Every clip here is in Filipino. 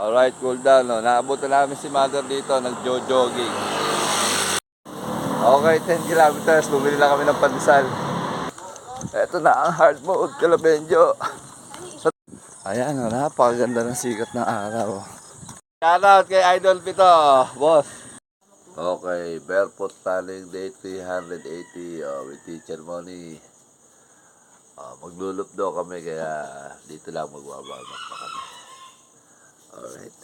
Alright, cool down. No? Naabot na namin si Mother dito, nag-jogging. Okay, 10 kilometers. Bumili lang kami ng pandesal. Ito na ang hard mode, Calabenjo. Ayan, napakaganda ng sikat ng araw. Shoutout kay Idol Pito, boss. Okay, barefoot tanning day 380 with teacher money. Maglulup daw kami kaya dito lang magbabamak pa kami. Alright.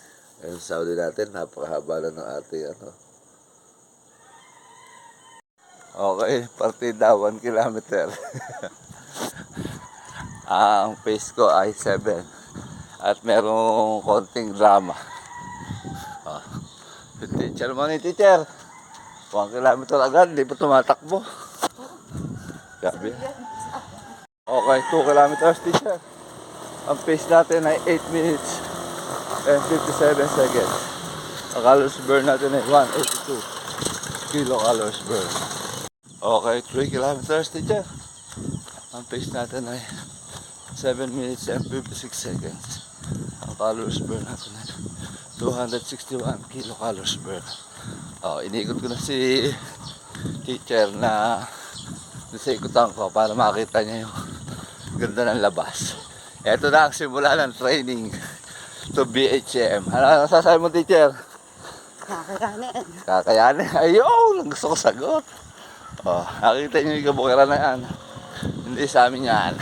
Yung Saudi natin, napakahaba na ng ating ano. Okay, partida 1 kilometer. Ang pace ko ay 7. At merong konting drama. Teacher mo ni teacher. 1 kilometer agad, hindi pa tumatakbo. Sabi. Okay, 2 kilometers teacher. Ang pace natin ay 8 minutes and 57 seconds. Ang calories burn natin ay 182 kilocalories burn. Okay, 3 kilometers teacher. Ang pace natin ay 7 minutes and 56 seconds. Ang calories burn natin ay 261 kilocalories burn. Inikot ko na si teacher na sa ikutan ko para makita niya yung ganda ng labas. Ito na ang simula ng training to BHM. Ano sasabi mo, teacher? Kakayanin. Kakayanin? Ayun! Gusto ko sagot. Nakita niyo yung kabukiran na yan. Hindi sa amin yan.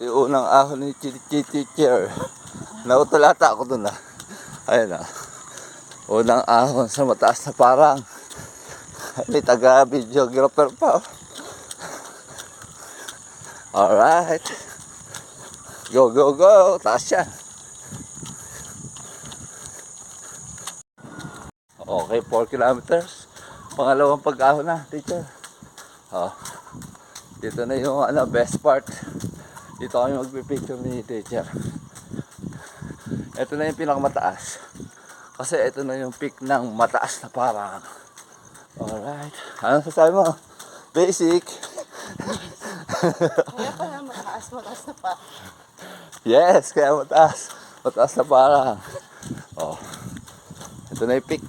Yung unang ahon ni teacher. Nautulata ako dun . Ayun . Unang ahon sa mataas na parang. May taga-videographer pa . Alright. Go, go, go. Taas yan. Okay, 4 kilometers. Pangalawang pag-ahon na, teacher. Dito na yung best part. Dito kami magpipicture ni teacher. Ito na yung pinakamataas. Kasi ito na yung peak ng mataas na parang. Alright. Ano sasabi mo? Basic. Kaya pala mataas na pa. Yes, kaya mataas. Mataas na parang. Ito na yung peak.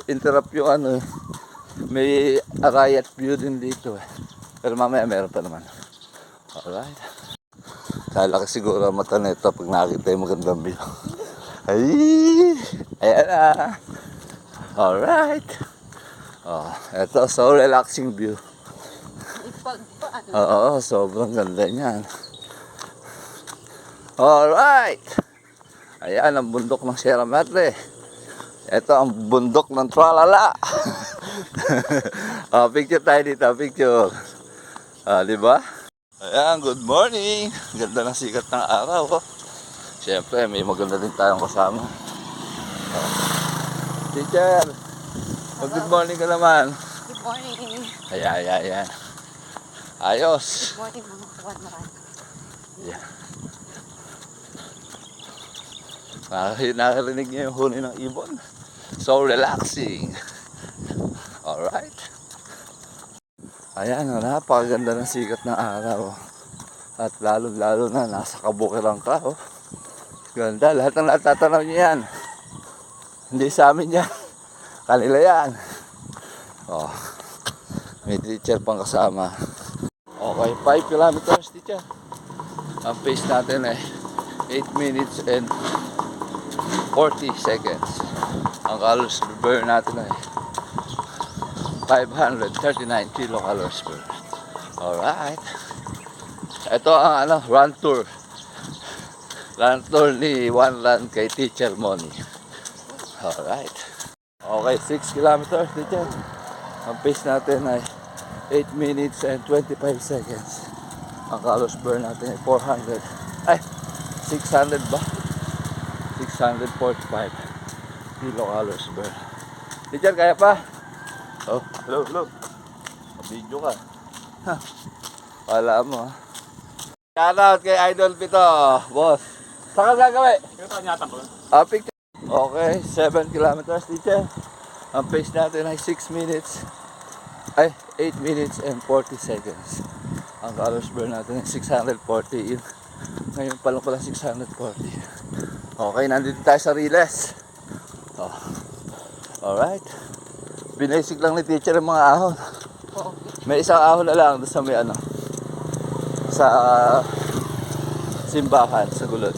Interrupt yung may riot view din dito . Pero mamaya meron pa naman. Alright. Lalaki siguro ang mata nito pag nakita yung magandang view. Ay! Ayan na! Alright! Ito, so relaxing view. Oo, sobrang ganda niyan. Alright! Ayan ang bundok ng Sierra Madre. Ito ang bundok ng Tralala. Picture tayo dito, picture. Diba? Ayan, good morning. Ganda ng sikat ng araw. Siyempre, may maganda din tayong kasama. Teacher, good morning ka naman. Good morning. Ayan. Ayos. Good morning mga kawan marami. Yeah. Nakarinig niyo yung huni ng ibon. So relaxing. Alright. Ayan, napakaganda ng sikat ng araw. At lalo na nasa kabukiran ka. Ganda, lahat ng natatanaw niyo yan. Hindi sa amin yan. Kanila yan. May teacher pang kasama. Okay, 5 kilometers teacher. Ang pace natin ay 8 minutes and 40 seconds. Ang calories burn natin ay 539 kilocalories burn. Alright. Ito ang run tour. Run tour ni One Run kay Teacher Money. Alright. Okay, 6 kilometers teacher. Ang pace natin ay 8 minutes and 25 seconds. Ang calories burn natin ay 600 ba? 645 kilocalories burn. Teacher, kaya pa? Hello. Video ka. Wala mo. Shoutout kay Idol Pito, boss. Saan ka gagawin? Picture. Okay, 7 kilometers teacher. Ang pace natin ay 8 minutes and 40 seconds. Ang calories burn natin ay 640 Ngayon pa lang pala 640. Okay, nandito tayo sa Riles. Oh. Alright. Binasic lang ni teacher yung mga ahon. Oo. May isang ahon na lang doon sa may ano. Sa simbahan, sa gulod.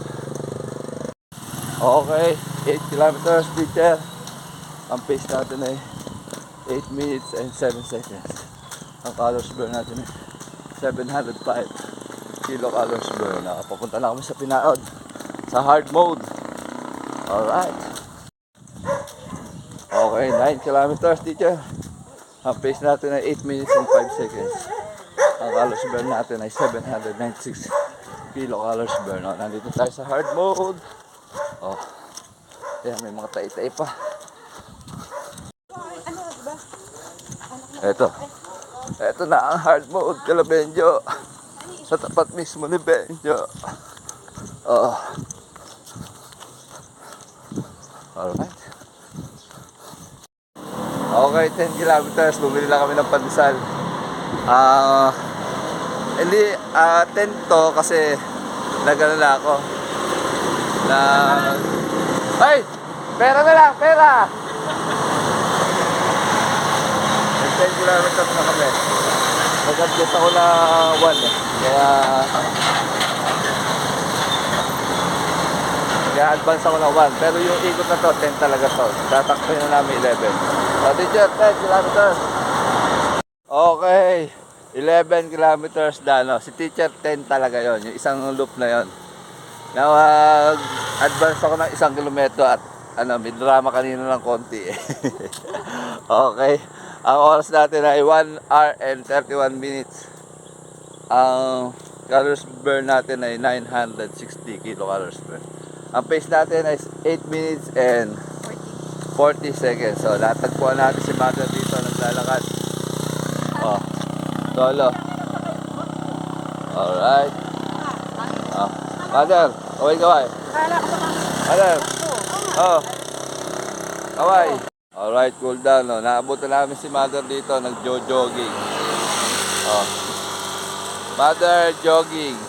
Okay, 8 kilometers teacher. Ang pace natin ay 8 minutes and 7 seconds. Ang calories burn natin ay 705 kilocalories burn. Papunta na kami sa Pinaod, sa hard mode. Alright. Okay, 9 kilometers teacher. Ang pace natin ay 8 minutes and 5 seconds. Ang calories burn natin ay 796 kilocalories burn. Nandito tayo sa hard mode. Oh. Ayan, may mga tay-tay pa. Ito na ang hard mode kala Benjo. Sa tapat mismo ni Benjo. Oh. Alright. Okay, 10 kilometers. Bumili lang kami ng pandesal. Hindi, 10 to kasi nagano na ako. Ay! Pera na lang! Pera! 10 kilometers na kami. Nag-adjust ako na 1 eh. Kaya advance ako na 1. Pero yung ikot na to, 10 talaga to. Tatakpin na namin 11. So, teacher, 10 kilometers. Okay. 11 kilometers na, no? Si teacher, 10 talaga yon. Yung isang loop na yon. Advance ako ng 1 kilometro at may drama kanina ng konti eh. Okay. Ang oras natin ay 1 hour and 31 minutes. Ang calories burn natin ay 960 kilocalories burn. Ang pace natin ay 8 minutes and 40 seconds. So, natagpuan natin si Mother dito naglalakad. Oh, solo. Alright. Mother, kaway. Mother. Oh. Kaway. Alright, cool down. No? Naabot na namin si Mother dito, nag-jogging. Oh. Mother, jogging.